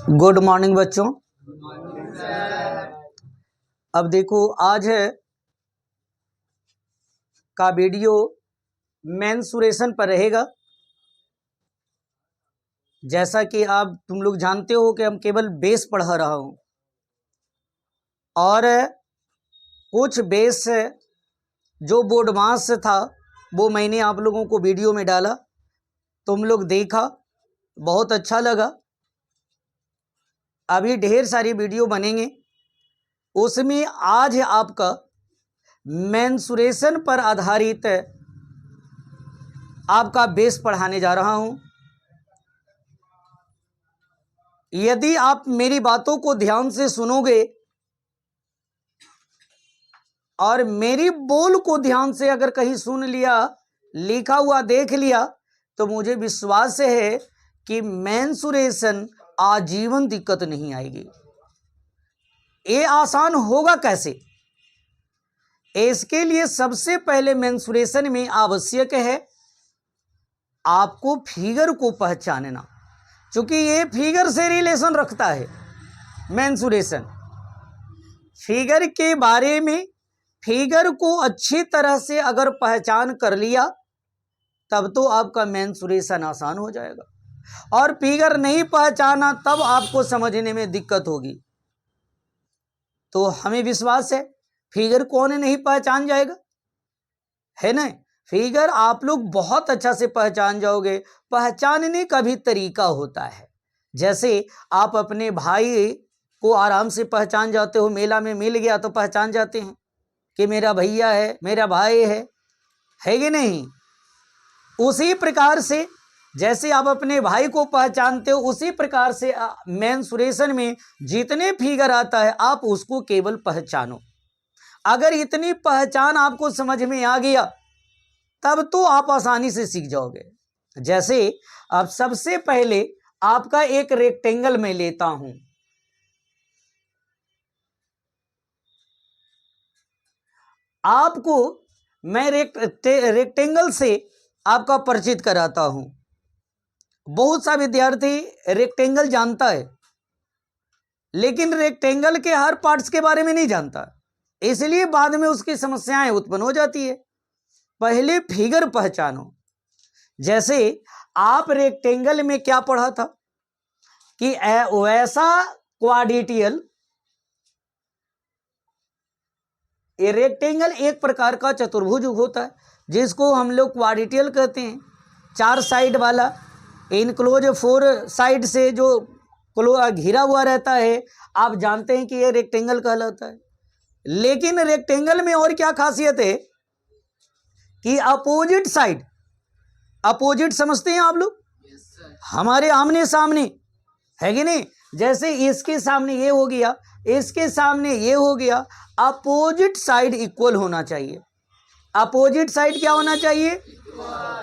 Good morning बच्चों। अब देखो आज है का वीडियो मेंसुरेशन पर रहेगा। जैसा कि आप तुम लोग जानते हो कि हम केवल बेस पढ़ा रहा हूं और कुछ बेस जो बोर्ड मास से था वो मैंने आप लोगों को वीडियो में डाला, तुम लोग देखा, बहुत अच्छा लगा। अभी ढेर सारी वीडियो बनेंगे, उसमें आज आपका मेंसुरेशन पर आधारित आपका बेस पढ़ाने जा रहा हूं। यदि आप मेरी बातों को ध्यान से सुनोगे और मेरी बोल को ध्यान से अगर कहीं सुन लिया, लिखा हुआ देख लिया, तो मुझे विश्वास है कि मेंसुरेशन आजीवन दिक्कत नहीं आएगी। ये आसान होगा कैसे? इसके लिए सबसे पहले मेंसुरेशन में आवश्यक है आपको फिगर को पहचानना, क्योंकि ये फिगर से रिलेशन रखता है। मेंसुरेशन फिगर के बारे में, फिगर को अच्छी तरह से अगर पहचान कर लिया तब तो आपका मेंसुरेशन आसान हो जाएगा, और फिगर नहीं पहचाना तब आपको समझने में दिक्कत होगी। तो हमें विश्वास है फिगर कौन नहीं पहचान जाएगा, है ना? फिगर आप लोग बहुत अच्छा से पहचान जाओगे। पहचानने का भी तरीका होता है। जैसे आप अपने भाई को आराम से पहचान जाते हो, मेला में मिल गया तो पहचान जाते हैं कि मेरा भैया है, मेरा भाई है कि नहीं? उसी प्रकार से जैसे आप अपने भाई को पहचानते हो, उसी प्रकार से मेंसुरेशन में जितने फिगर आता है आप उसको केवल पहचानो। अगर इतनी पहचान आपको समझ में आ गया तब तो आप आसानी से सीख जाओगे। जैसे अब सबसे पहले आपका एक रेक्टेंगल में लेता हूं, आपको मैं रेक्टेंगल से आपका परिचित कराता हूं। बहुत सा विद्यार्थी रेक्टेंगल जानता है लेकिन रेक्टेंगल के हर पार्ट्स के बारे में नहीं जानता, इसलिए बाद में उसकी समस्याएं उत्पन्न हो जाती है। पहले फिगर पहचानो। जैसे आप रेक्टेंगल में क्या पढ़ा था कि वैसा क्वाड्रेटियल, ये रेक्टेंगल एक प्रकार का चतुर्भुज होता है जिसको हम लोग क्वाड्रेटियल कहते हैं। 4 साइड वाला, इनक्लोज 4 साइड से जो घिरा हुआ रहता है, आप जानते हैं कि ये रेक्टेंगल कहलाता है। लेकिन रेक्टेंगल में और क्या खासियत है कि अपोजिट साइड, अपोजिट समझते हैं आप लोग? हमारे आमने सामने, है कि नहीं? जैसे इसके सामने ये हो गया, इसके सामने ये हो गया, अपोजिट साइड इक्वल होना चाहिए। अपोजिट साइड क्या होना चाहिए?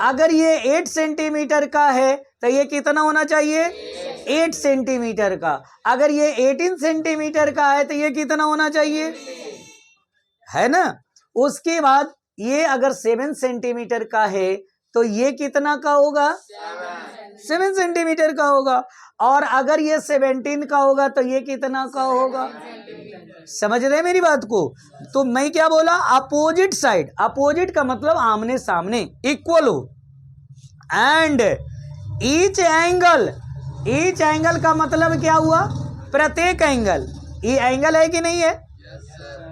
अगर ये 8 सेंटीमीटर का है तो ये कितना होना चाहिए? 8 सेंटीमीटर का। अगर ये 18 सेंटीमीटर का है तो ये कितना होना चाहिए? है ना? उसके बाद ये अगर 7 सेंटीमीटर का है तो ये कितना का होगा? 7 सेंटीमीटर का होगा। और अगर ये 17 का होगा तो ये कितना का होगा? समझ रहे हैं मेरी बात को? तो मैं क्या बोला? Opposite side. अपोजिट का मतलब आमने सामने, इक्वल हो। And each angle, each angle का मतलब क्या हुआ? प्रत्येक एंगल। ये एंगल है कि नहीं है?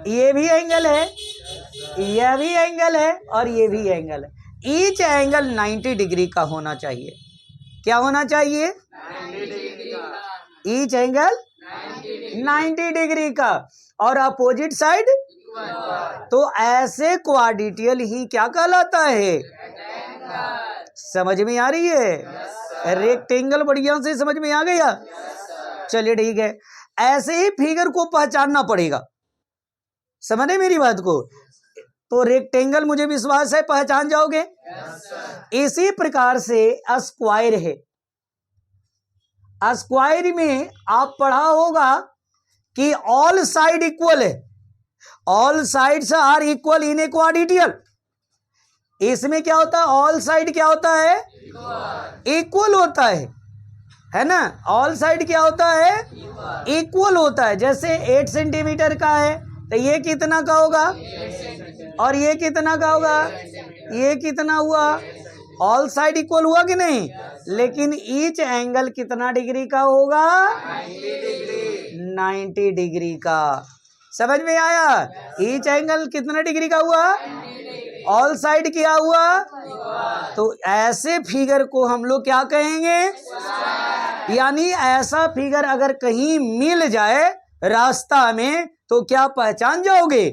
ये भी एंगल है, यह भी एंगल है और ये भी एंगल है। ईच एंगल 90 डिग्री का होना चाहिए। क्या होना चाहिए? ईच एंगल 90 डिग्री का। और अपोजिट साइड, तो ऐसे क्वाड्रेटियल ही क्या कहलाता है? समझ में आ रही है? रेक्टेंगल बढ़िया से समझ में आ गया? चलिए ठीक है। ऐसे ही फिगर को पहचानना पड़ेगा, समझे मेरी बात को? तो रेक्टेंगल मुझे विश्वास है पहचान जाओगे। इसी प्रकार से स्क्वायर है। स्क्वायर में आप पढ़ा होगा कि ऑल साइड इक्वल है, all sides are equal in a quadrilateral. इसमें क्या होता है? ऑल साइड क्या होता है? इक्वल होता है। है ना। ऑल साइड क्या होता है, इक्वल होता है। जैसे 8 सेंटीमीटर का है तो ये कितना का होगा, और ये कितना का होगा, ये कितना हुआ, ऑल साइड इक्वल हुआ कि नहीं। लेकिन ईच एंगल कितना डिग्री का होगा, 90 डिग्री का। समझ में आया, ईच एंगल कितना डिग्री का हुआ, ऑल साइड क्या हुआ। तो ऐसे फिगर को हम लोग क्या कहेंगे, यानी ऐसा फिगर अगर कहीं मिल जाए रास्ता में तो क्या पहचान जाओगे,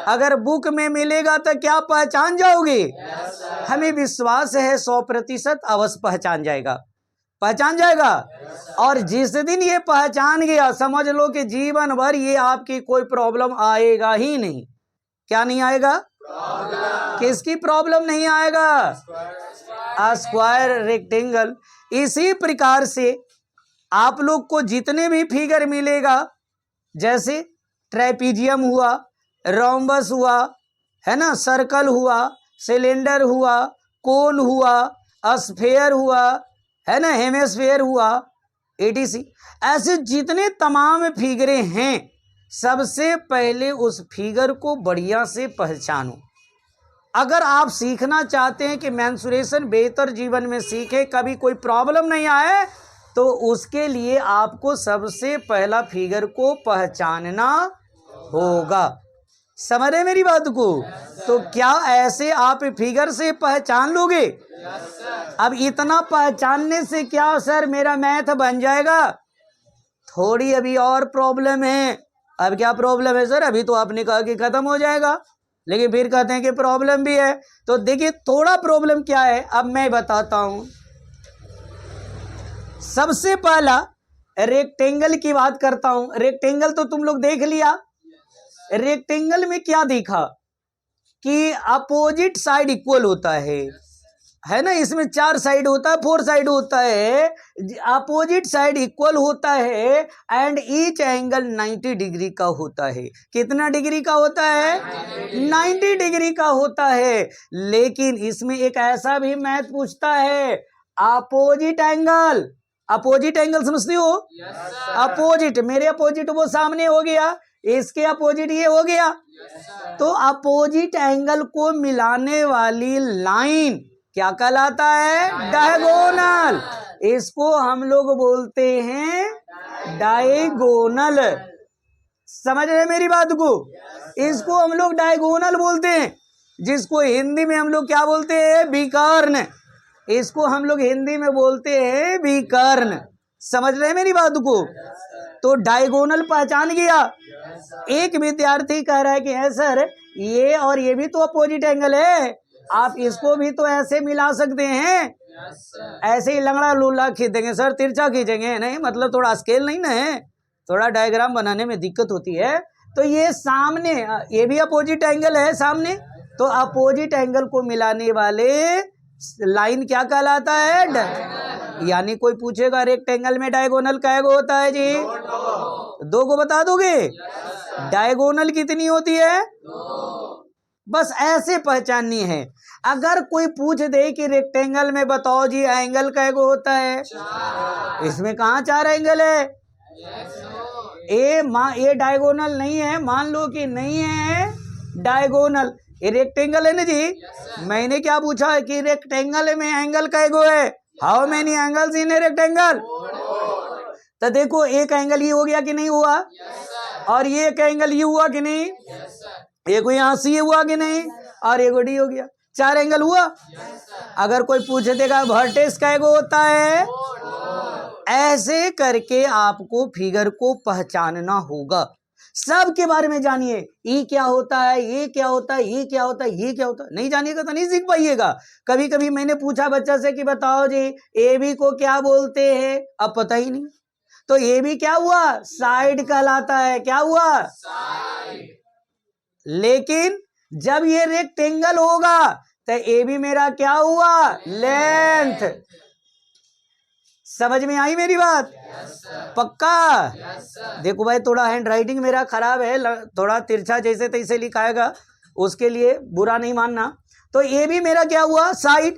अगर बुक में मिलेगा तो क्या पहचान जाओगे। हमें विश्वास है 100% अवश्य पहचान जाएगा, पहचान जाएगा। और जिस दिन ये पहचान गया समझ लो कि जीवन भर ये आपकी कोई प्रॉब्लम आएगा ही नहीं। क्या नहीं आएगा, किसकी प्रॉब्लम नहीं आएगा, स्क्वायर, रेक्टेंगल। इसी प्रकार से आप लोग को जितने भी फिगर मिलेगा, जैसे ट्रेपीजियम हुआ, रोम्बस हुआ, है ना, सर्कल हुआ, सिलेंडर हुआ, कोन हुआ, स्फेयर हुआ, है ना, हेमिस्फेयर हुआ, एटीसी, ऐसे जितने तमाम फिगरें हैं, सबसे पहले उस फिगर को बढ़िया से पहचानो। अगर आप सीखना चाहते हैं कि मेंसुरेशन बेहतर जीवन में सीखे, कभी कोई प्रॉब्लम नहीं आए, तो उसके लिए आपको सबसे पहला फिगर को पहचानना होगा। समझ रहे मेरी बात को। तो क्या ऐसे आप फिगर से पहचान लोगे। अब इतना पहचानने से क्या सर मेरा मैथ बन जाएगा, थोड़ी अभी और प्रॉब्लम है। अब क्या प्रॉब्लम है सर, अभी तो आपने कहा कि खत्म हो जाएगा, लेकिन फिर कहते हैं कि प्रॉब्लम भी है। तो देखिए थोड़ा प्रॉब्लम क्या है, अब मैं बताता हूं। सबसे पहला रेक्टेंगल की बात करता हूं। रेक्टेंगल तो तुम लोग देख लिया। रेक्टेंगल में क्या देखा कि अपोजिट साइड इक्वल होता है ना। इसमें 4 साइड होता है, 4 साइड होता है, अपोजिट साइड इक्वल होता है, एंड ईच एंगल 90 डिग्री का होता है। कितना डिग्री का होता है, 90 डिग्री का होता है। लेकिन इसमें एक ऐसा भी मैथ पूछता है, अपोजिट एंगल। अपोजिट एंगल समझते हो, अपोजिट, मेरे अपोजिट वो सामने हो गया, इसके अपोजिट ये हो गया। तो अपोजिट एंगल को मिलाने वाली लाइन क्या कहलाता है, डायगोनल। इसको हम लोग बोलते हैं डायगोनल। समझ रहे मेरी बात को, इसको हम लोग डायगोनल बोलते हैं, जिसको हिंदी में हम लोग क्या बोलते हैं, विकर्ण। इसको हम लोग हिंदी में बोलते हैं विकर्ण। समझ रहे मेरी बात को। तो डायगोनल पहचान गया। एक विद्यार्थी कह रहा है कि है सर ये और ये भी तो अपोजिट एंगल है, आप इसको भी तो ऐसे मिला सकते हैं। ऐसे ही लंगड़ा लूला खींचेंगे सर, तिरछा खींचेंगे नहीं, मतलब थोड़ा स्केल नहीं ना है, थोड़ा डायग्राम बनाने में दिक्कत होती है। तो ये सामने, ये भी अपोजिट एंगल है सामने, तो अपोजिट एंगल को मिलाने वाले लाइन क्या कहलाता है, यानी कोई पूछेगा रेक्टेंगल में डायगोनल कैगो होता है जी, 2 को बता दोगे। डायगोनल कितनी होती है, बस ऐसे पहचाननी है। अगर कोई पूछ दे कि रेक्टेंगल में बताओ जी एंगल कैगो होता है, इसमें कहाँ 4 एंगल है। ये डायगोनल नहीं है, मान लो कि नहीं है डायगोनल, ये रेक्टेंगल है ना जी। मैंने क्या पूछा है कि रेक्टेंगल में एंगल कैगो है, how many angles in a rectangle. तो देखो एक एंगल ये हो गया कि नहीं हुआ, और ये एक एंगल ये हुआ कि नहीं, एक यहाँ सी हुआ कि नहीं, और एक डी हो गया, 4 एंगल हुआ। अगर कोई पूछ देगा वर्टेक्स कैगो होता है, ऐसे करके आपको फिगर को पहचानना होगा। सब के बारे में जानिए, ई क्या होता है, ये क्या होता है, ये क्या होता है, ये क्या होता है, नहीं जानिएगा तो नहीं सीख पाइएगा। कभी कभी मैंने पूछा बच्चा से कि बताओ जी ए बी को क्या बोलते हैं, अब पता ही नहीं। तो ए बी क्या हुआ, साइड कहलाता है, क्या हुआ, साइड। लेकिन जब ये रेक्टेंगल होगा तो ए बी मेरा क्या हुआ, लेंथ। समझ में आई मेरी बात, पक्का। देखो भाई थोड़ा हैंड राइटिंग मेरा खराब है, थोड़ा तिरछा जैसे तैसे लिखाएगा, उसके लिए बुरा नहीं मानना। तो ये भी मेरा क्या हुआ, साइड।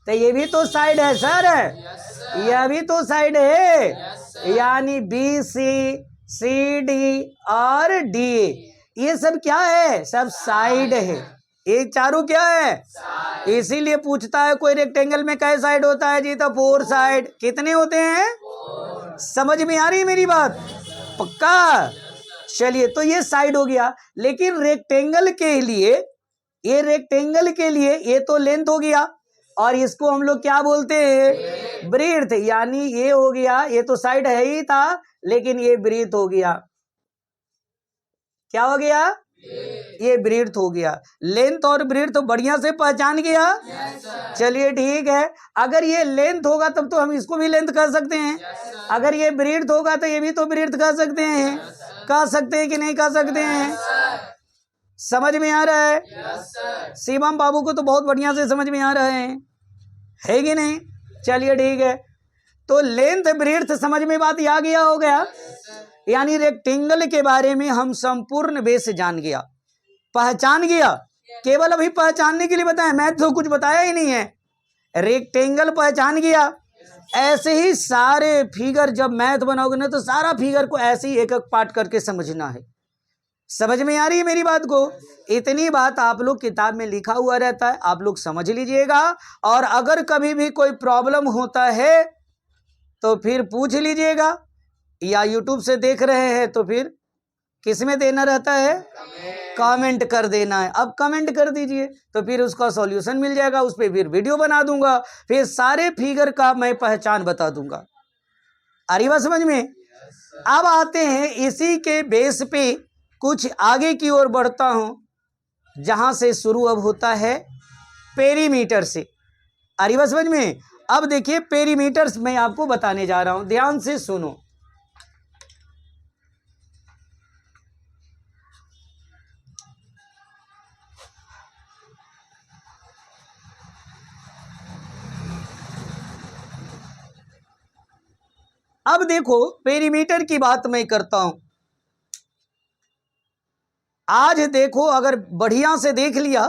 तो ये भी तो साइड है सर, यह भी तो साइड है, यानी बी सी, सी डी और डी, ये सब क्या है, सब साइड है। ये चारों क्या है, इसीलिए पूछता है कोई रेक्टेंगल में कै साइड होता है जी, तो 4 साइड। कितने होते हैं, समझ में आ रही है मेरी बात, पक्का। चलिए, तो ये साइड हो गया, लेकिन रेक्टेंगल के लिए, ये रेक्टेंगल के लिए ये तो लेंथ हो गया, और इसको हम लोग क्या बोलते हैं, ब्रीथ, यानी ये हो गया, ये तो साइड है ही था, लेकिन ये ब्रीथ हो गया। क्या हो गया, ये ब्रीथ हो गया। लेंथ और ब्रीथ तो बढ़िया से पहचान गया। चलिए ठीक है, अगर ये लेंथ होगा तब तो हम इसको भी लेंथ कह सकते हैं, अगर ये ब्रीथ होगा तो ये भी तो ब्रीथ कह सकते हैं, कह सकते हैं कि नहीं कह सकते हैं, समझ में आ रहा है। शिवम बाबू को तो बहुत बढ़िया से समझ में आ रहा है कि नहीं। चलिए ठीक है, तो लेंथ ब्रीथ समझ में बात आ गया, हो गया, यानी रेक्टेंगल के बारे में हम संपूर्ण बेस जान गया, पहचान गया। केवल अभी पहचानने के लिए बताया, मैथ तो कुछ बताया ही नहीं है, रेक्टेंगल पहचान गया। ऐसे ही सारे फिगर जब मैथ बनाओगे ना, तो सारा फिगर को ऐसे ही एक एक पार्ट करके समझना है। समझ में आ रही है मेरी बात को। इतनी बात आप लोग किताब में लिखा हुआ रहता है, आप लोग समझ लीजिएगा। और अगर कभी भी कोई प्रॉब्लम होता है तो फिर पूछ लीजिएगा, या यूट्यूब से देख रहे हैं तो फिर किस में देना रहता है, कमेंट कर देना है। अब कमेंट कर दीजिए तो फिर उसका सॉल्यूशन मिल जाएगा, उस पर फिर वीडियो बना दूंगा, फिर सारे फिगर का मैं पहचान बता दूंगा। आ रही बात समझ में। अब आते हैं इसी के बेस पे कुछ आगे की ओर बढ़ता हूं, जहां से शुरू अब होता है पेरीमीटर से। आ रही बात समझ में। अब देखिए पेरीमीटर्स मैं आपको बताने जा रहा हूं, ध्यान से सुनो। अब देखो पेरीमीटर की बात मैं करता हूं। आज देखो, अगर बढ़िया से देख लिया,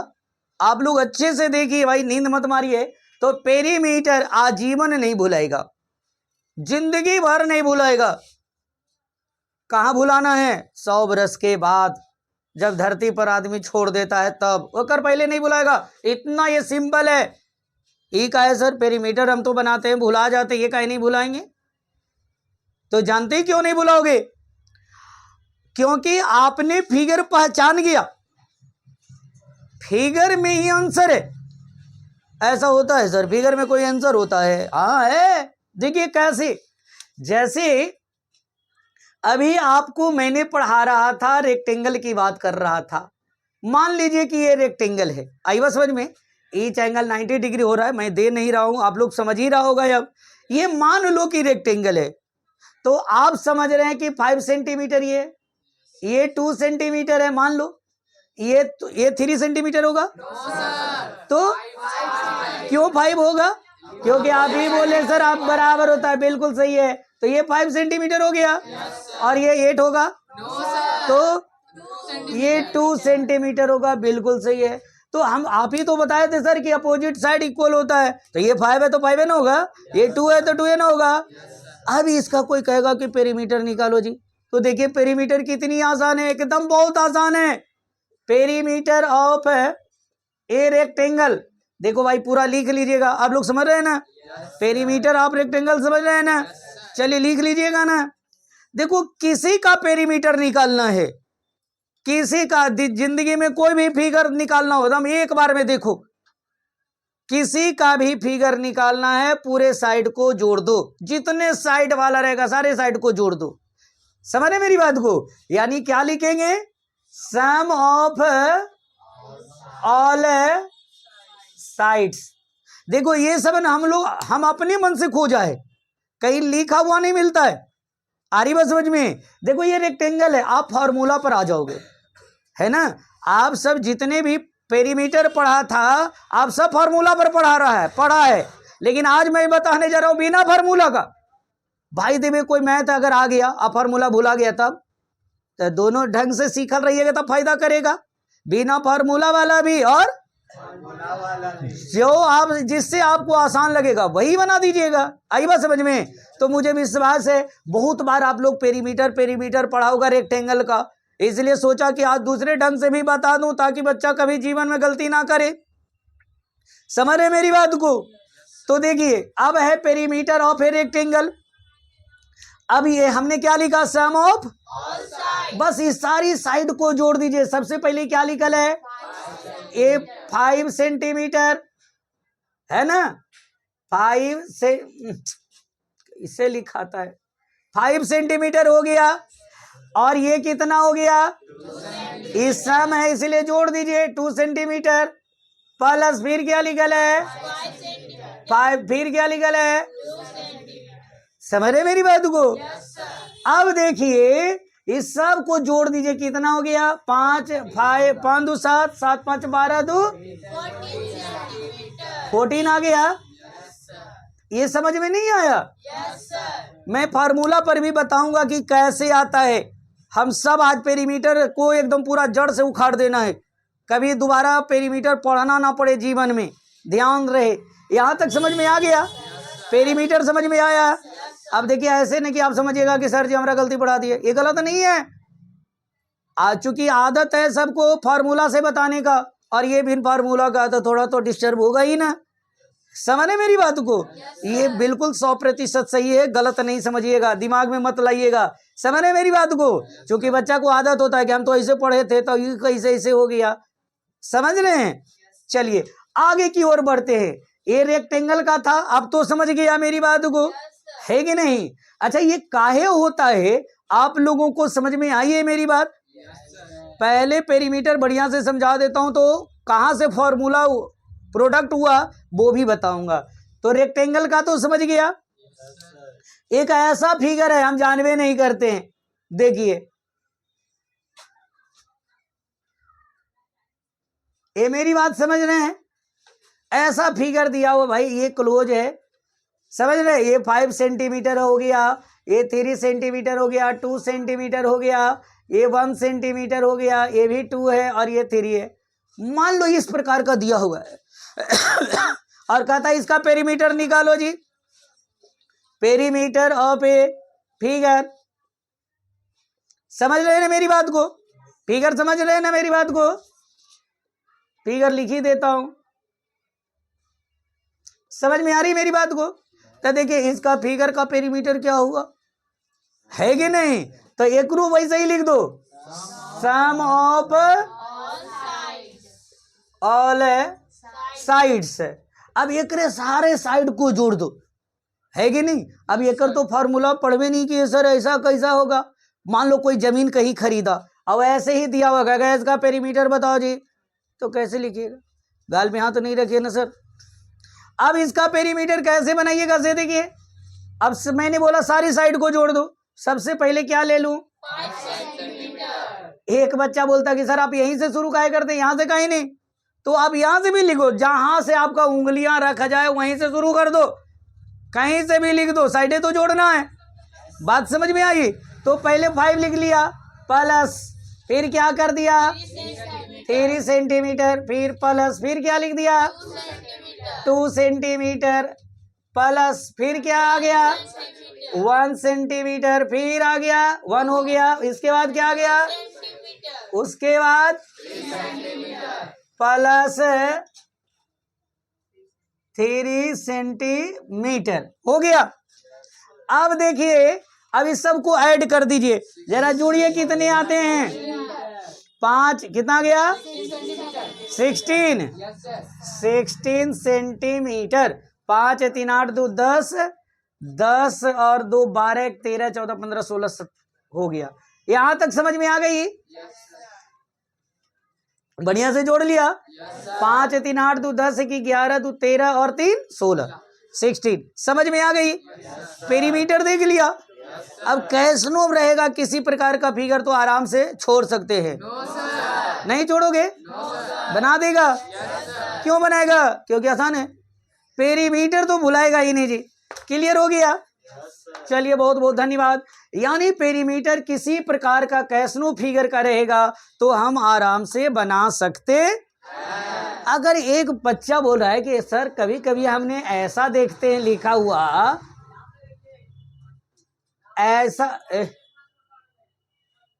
आप लोग अच्छे से देखिए भाई, नींद मत मारिए, तो पेरीमीटर आजीवन नहीं भुलाएगा, जिंदगी भर नहीं भुलाएगा। कहां भुलाना है, 100 बरस के बाद, जब धरती पर आदमी छोड़ देता है तब, वो कर पहले नहीं भुलाएगा। इतना ये सिंपल है। ये का है सर, पेरीमीटर हम तो बनाते हैं, भुला जाते, ये काहे नहीं भुलाएंगे। तो जानते ही क्यों नहीं भुलाओगे, क्योंकि आपने फिगर पहचान गया, फिगर में ही आंसर है। ऐसा होता है सर, फिगर में कोई आंसर होता है, हाँ है। देखिए कैसे, जैसे अभी आपको मैंने पढ़ा रहा था, रेक्टेंगल की बात कर रहा था। मान लीजिए कि ये रेक्टेंगल है, आई बात समझ में। ईच एंगल 90 डिग्री हो रहा है, मैं दे नहीं रहा हूं, आप लोग समझ ही रहा होगा। अब ये मान लो कि रेक्टेंगल है, तो आप समझ रहे हैं कि 5 सेंटीमीटर ये 2 सेंटीमीटर है, मान लो ये 3 सेंटीमीटर होगा। तो क्यों 5 होगा, क्योंकि आप ही बोले सर आप बराबर होता है, बिल्कुल सही है। तो ये 5 सेंटीमीटर हो गया, और ये 8 होगा, तो ये 2 सेंटीमीटर होगा, बिल्कुल सही है। तो हम आप ही तो बताए थे सर कि अपोजिट साइड इक्वल होता है, तो ये 5 है तो 5 है ना होगा, ये 2 है तो 2 है ना होगा। अब इसका कोई कहेगा कि पेरीमीटर निकालो जी, तो देखिए पेरीमीटर कितनी आसान है, एकदम बहुत आसान है। पेरीमीटर ऑफ ए रेक्टेंगल, देखो भाई पूरा लिख लीजिएगा, आप लोग समझ रहे हैं ना, पेरीमीटर ऑफ रेक्टेंगल समझ रहे हैं ना। चलिए लिख लीजिएगा ना। देखो किसी का पेरीमीटर निकालना है, किसी का, जिंदगी में कोई भी फिगर निकालना हो, हम एक बार में देखो, किसी का भी फिगर निकालना है, पूरे साइड को जोड़ दो, जितने साइड वाला रहेगा सारे साइड को जोड़ दो। समझ रहे मेरी बात को, यानी क्या लिखेंगे, सम ऑफ ऑल साइड्स। देखो ये सब हम अपने मन से खोजा है, कहीं लिखा हुआ नहीं मिलता है। आ रही बात समझ में। देखो ये रेक्टेंगल है, आप फार्मूला पर आ जाओगे, है ना। आप सब जितने भी पेरीमीटर पढ़ा था, आप सब फार्मूला पर पढ़ा है, लेकिन आज मैं बताने जा रहा हूं बिना फार्मूला का। भाई देवे कोई मैथ अगर आ गया, आप फार्मूला भुला गया, तब तो दोनों ढंग से सीखल रहिएगा तब फायदा करेगा, बिना फार्मूला वाला भी और जो आप जिससे आपको आसान लगेगा वही बना दीजिएगा। आई बात समझ में? तो मुझे विश्वास है बहुत बार आप लोग पेरीमीटर पढ़ा होगा रेक्टेंगल का, इसलिए सोचा कि आज दूसरे ढंग से भी बता दूं ताकि बच्चा कभी जीवन में गलती ना करे। समझ रहे मेरी बात को? तो देखिए अब है पेरीमीटर ऑफ ए रेक्टेंगल। अब ये हमने क्या लिखा? सम ऑफ, बस इस सारी साइड को जोड़ दीजिए। सबसे पहले क्या लिखल है? ए 5 सेंटीमीटर है ना, 5 से इसे लिखा था 5 सेंटीमीटर हो गया, और ये कितना हो गया? इस सम है इसलिए जोड़ दीजिए 2 सेंटीमीटर प्लस फिर क्या लिखल है? 5, फिर क्या लिखल है? समझ रहे मेरी बात को? अब देखिए इस सब को जोड़ दीजिए, कितना हो गया? 5 2 7 7 5 12 2 14 आ गया। ये समझ में नहीं आया? मैं फार्मूला पर भी बताऊंगा कि कैसे आता है। हम सब आज पेरीमीटर को एकदम पूरा जड़ से उखाड़ देना है, कभी दोबारा पेरीमीटर पढ़ना ना पड़े जीवन में, ध्यान रहे। यहाँ तक समझ में आ गया? पेरीमीटर समझ में आया? अब देखिए ऐसे नहीं कि आप समझिएगा कि सर जी हमारा गलती पढ़ा दिए, ये गलत नहीं है। आज चूंकि आदत है सबको फार्मूला से बताने का, और ये बिन फार्मूला का तो थोड़ा तो डिस्टर्ब होगा ही ना। समझे मेरी बात को? ये बिल्कुल 100% सही है, गलत नहीं समझिएगा, दिमाग में मत लाइएगा। समझे मेरी बात को? क्योंकि बच्चा को आदत होता है कि हम तो ऐसे पढ़े थे तो ये कैसे ऐसे हो गया। समझ रहे हैं? चलिए आगे की ओर बढ़ते हैं। ये रेक्टेंगल का था, अब तो समझ गया मेरी बात को, है कि नहीं? अच्छा ये काहे होता है आप लोगों को समझ में आई है मेरी बात? पहले पेरीमीटर बढ़िया से समझा देता हूं, तो कहां से फॉर्मूला प्रोडक्ट हुआ वो भी बताऊंगा। तो रेक्टेंगल का तो समझ गया, एक ऐसा फिगर है हम जानवे नहीं करते हैं। देखिए ये मेरी बात समझ रहे हैं? ऐसा फिगर दिया हुआ भाई, ये क्लोज है, समझ रहे? ये 5 सेंटीमीटर हो गया, ये 3 सेंटीमीटर हो गया, 2 सेंटीमीटर हो गया, ये 1 सेंटीमीटर हो गया, ये भी 2 है और ये 3 है। मान लो इस प्रकार का दिया हुआ है और कहता है इसका पेरीमीटर निकालो जी, पेरीमीटर ऑफ ए फिगर। समझ रहे हैं ना मेरी बात को? फिगर समझ रहे हैं ना मेरी बात को? फिगर लिख ही देता हूं, समझ में आ रही मेरी बात को? तो देखिए इसका फिगर का पेरीमीटर क्या हुआ, है कि नहीं? तो एक रूप वैसे ही लिख दो, सम ऑफ ऑल साइड्स। अब एक सारे साइड को जोड़ दो, है कि नहीं? अब एक तो फॉर्मूला पढ़वे नहीं कि सर ऐसा कैसा होगा। मान लो कोई जमीन कहीं खरीदा, अब ऐसे ही दिया हुआ है गैस का पेरीमीटर बताओ जी, तो कैसे लिखिएगा? गाल में हाथ तो नहीं रखिए ना सर। अब इसका पेरीमीटर कैसे बनाइएगा? से देखिए, अब मैंने बोला सारी साइड को जोड़ दो। सबसे पहले क्या ले लूं? 5 सेंटीमीटर। एक बच्चा बोलता कि सर आप यहीं से शुरू काहे करते हैं, यहां से कहीं नहीं? तो आप यहां से भी लिखो, जहां से आपका उंगलियां रखा जाए वहीं से शुरू कर दो, कहीं से भी लिख दो, साइडें तो जोड़ना है। बात समझ में आई? तो पहले 5 लिख लिया, प्लस फिर क्या कर दिया? 3 सेंटीमीटर, फिर प्लस फिर क्या लिख दिया? 2 सेंटीमीटर, प्लस फिर क्या आ गया? 1 सेंटीमीटर, फिर आ गया 1 हो गया। इसके बाद क्या आ गया? उसके बाद प्लस 3 सेंटीमीटर हो गया। अब देखिए, अब इस सब को ऐड कर दीजिए, जरा जोड़िए कितने आते हैं? 5 कितना गया? 16 सेंटीमीटर। 5 3 8 2 10, 10 और 2 12 13 14 15 16 17 हो गया। यहां तक समझ में आ गई? बढ़िया से जोड़ लिया। 5 3 8 2 10 की 11 2 13 और 3 16 16 समझ में आ गई? पेरीमीटर देख लिया। अब कैसनो रहेगा किसी प्रकार का फिगर तो आराम से छोड़ सकते हैं। नहीं छोड़ोगे? बना देगा? क्यों बनाएगा? क्योंकि आसान है। पेरीमीटर तो भुलाएगा ही नहीं जी। क्लियर हो गया? चलिए बहुत बहुत धन्यवाद। यानी पेरीमीटर किसी प्रकार का कैसनो फिगर का रहेगा तो हम आराम से बना सकते अगर एक बच्चा बोल रहा है कि सर कभी कभी हमने ऐसा देखते हैं लिखा हुआ, ऐसा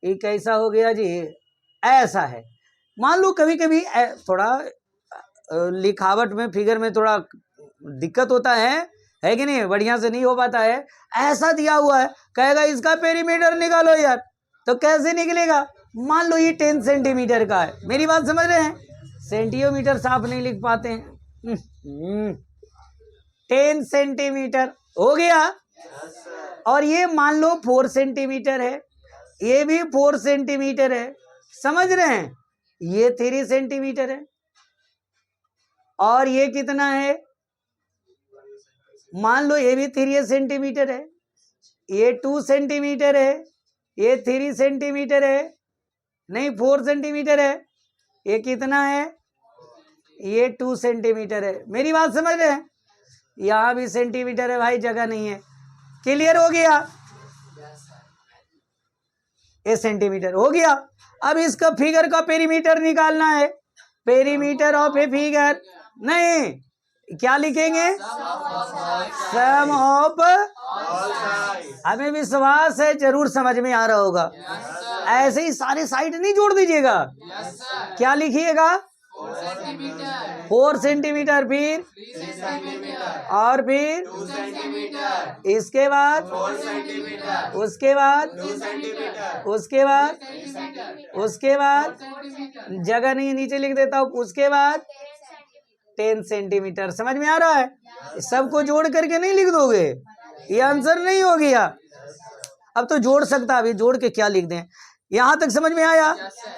ये कैसा हो गया जी, ऐसा है। मान लो कभी कभी थोड़ा लिखावट में, फिगर में थोड़ा दिक्कत होता है कि नहीं, बढ़िया से नहीं हो पाता है। ऐसा दिया हुआ है, कहेगा इसका पेरीमीटर निकालो यार, तो कैसे निकलेगा? मान लो ये 10 सेंटीमीटर का है, मेरी बात समझ रहे हैं? सेंटीमीटर साफ नहीं लिख पाते हैं। 10 सेंटीमीटर हो गया। और ये मान लो 4 सेंटीमीटर है, ये भी 4 सेंटीमीटर है, समझ रहे हैं? ये 3 सेंटीमीटर है, और ये कितना है? मान लो ये भी 3 सेंटीमीटर है, ये 2 सेंटीमीटर है, ये 3 सेंटीमीटर है, नहीं 4 सेंटीमीटर है, ये कितना है? ये 2 सेंटीमीटर है। मेरी बात समझ रहे हैं? यहां भी सेंटीमीटर है भाई, जगह नहीं है। क्लियर हो गया? ये सेंटीमीटर हो गया। अब इसका फिगर का पेरीमीटर निकालना है। पेरीमीटर ऑफ ए फिगर, नहीं क्या लिखेंगे? सम ऑफ। हमें विश्वास है जरूर समझ में आ रहा होगा। ऐसे ही सारे साइड नहीं जोड़ दीजिएगा। क्या लिखिएगा? 4 सेंटीमीटर, फिर और फिर इसके बाद, उसके बाद, उसके बाद, उसके बाद, जगह नहीं नीचे लिख देता हूँ, उसके बाद 10 सेंटीमीटर। समझ में आ रहा है? सबको जोड़ करके नहीं लिख दोगे, ये आंसर नहीं हो गया। अब तो जोड़ सकता, अभी जोड़ के क्या लिख दें? यहां तक समझ में आया?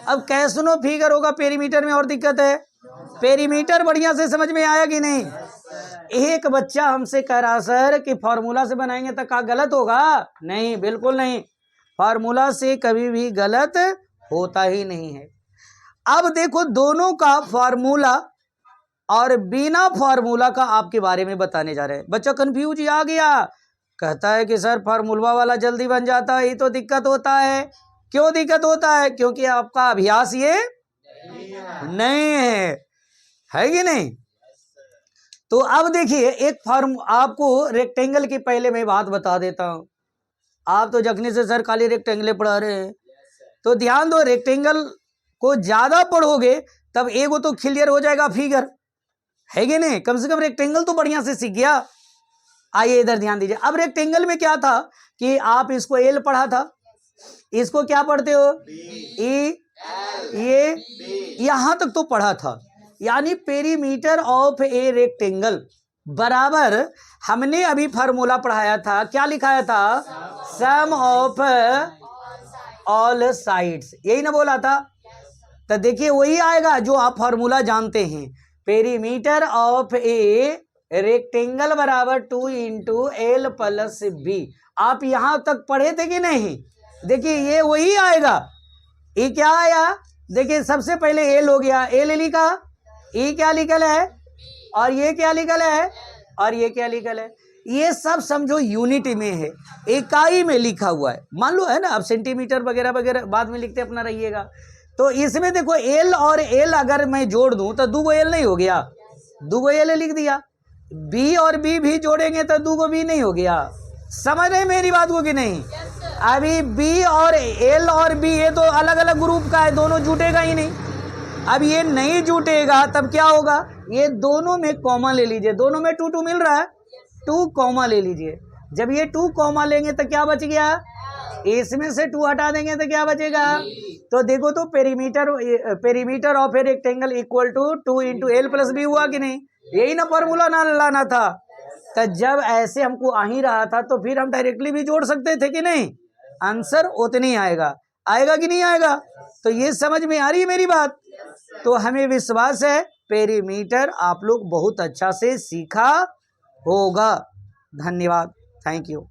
अब कैसनो फिगर होगा पेरीमीटर में, और दिक्कत है। पेरीमीटर बढ़िया से समझ में आया कि नहीं? एक बच्चा हमसे कह रहा सर कि फार्मूला से बनाएंगे तो क्या गलत होगा? नहीं, बिल्कुल नहीं, फार्मूला से कभी भी गलत होता ही नहीं है। अब देखो, दोनों का फार्मूला और बिना फार्मूला का आपके बारे में बताने जा रहे हैं। बच्चा कंफ्यूज आ गया, कहता है कि सर फार्मूला वाला जल्दी बन जाता है, ये तो दिक्कत होता है। क्यों दिक्कत होता है? क्योंकि आपका अभ्यास ये नहीं है कि नहीं? तो अब देखिए, एक फॉर्म आपको रेक्टेंगल की पहले मैं बात बता देता हूं। आप तो जखनी से सर खाली रेक्टेंगल पढ़ा रहे हैं, तो ध्यान दो, रेक्टेंगल को ज्यादा पढ़ोगे तब एगो तो क्लियर हो जाएगा फिगर, है कि नहीं? कम से कम रेक्टेंगल तो बढ़िया से सीख गया। आइए इधर ध्यान दीजिए। अब रेक्टेंगल में क्या था कि आप इसको एल पढ़ा था, इसको क्या पढ़ते हो? ई, ये यहां तक तो पढ़ा था। यानी पेरीमीटर ऑफ ए रेक्टेंगल बराबर, हमने अभी फार्मूला पढ़ाया था, क्या लिखाया था? सम ऑफ ऑल साइड्स, यही ना बोला था? तो देखिए वही आएगा जो आप फार्मूला जानते हैं। पेरीमीटर ऑफ ए रेक्टेंगल बराबर 2 इंटू एल प्लस बी। आप यहां तक पढ़े थे कि नहीं? देखिए ये वही आएगा। ये क्या आया? देखिए सबसे पहले एल हो गया, एल लिखा, ये क्या लिखल है, और ये क्या लिखल है, और ये क्या लिखल है। ये सब समझो यूनिट में है, इकाई में लिखा हुआ है। मान लो है ना, अब सेंटीमीटर वगैरह वगैरह बाद में लिखते अपना रहिएगा। तो इसमें देखो एल और एल अगर मैं जोड़ दूं तो 2 एल नहीं हो गया, 2 एल लिख दिया। बी और बी भी जोड़ेंगे तो 2 बी नहीं हो गया। समझ रहे मेरी बात को कि नहीं? अभी बी और एल और बी ये तो अलग अलग ग्रुप का है, दोनों जुटेगा ही नहीं। अब ये नहीं जुटेगा तब क्या होगा? ये दोनों में कॉमा ले लीजिए, दोनों में 2 2 मिल रहा है, 2 कॉमा ले लीजिए। जब ये 2 कॉमा लेंगे तो क्या बच गया? इसमें से 2 हटा देंगे तो क्या बचेगा? तो देखो, तो perimeter of a rectangle equal to 2 into L plus B हुआ कि नहीं? यही ना फॉर्मूला ना लाना था। तो जब ऐसे हमको आ ही रहा था तो फिर हम डायरेक्टली भी जोड़ सकते थे कि नहीं? आंसर उतनी आएगा, आएगा कि नहीं आएगा? तो ये समझ में आ रही है मेरी बात? तो हमें विश्वास है पेरीमीटर आप लोग बहुत अच्छा से सीखा होगा। धन्यवाद, थैंक यू।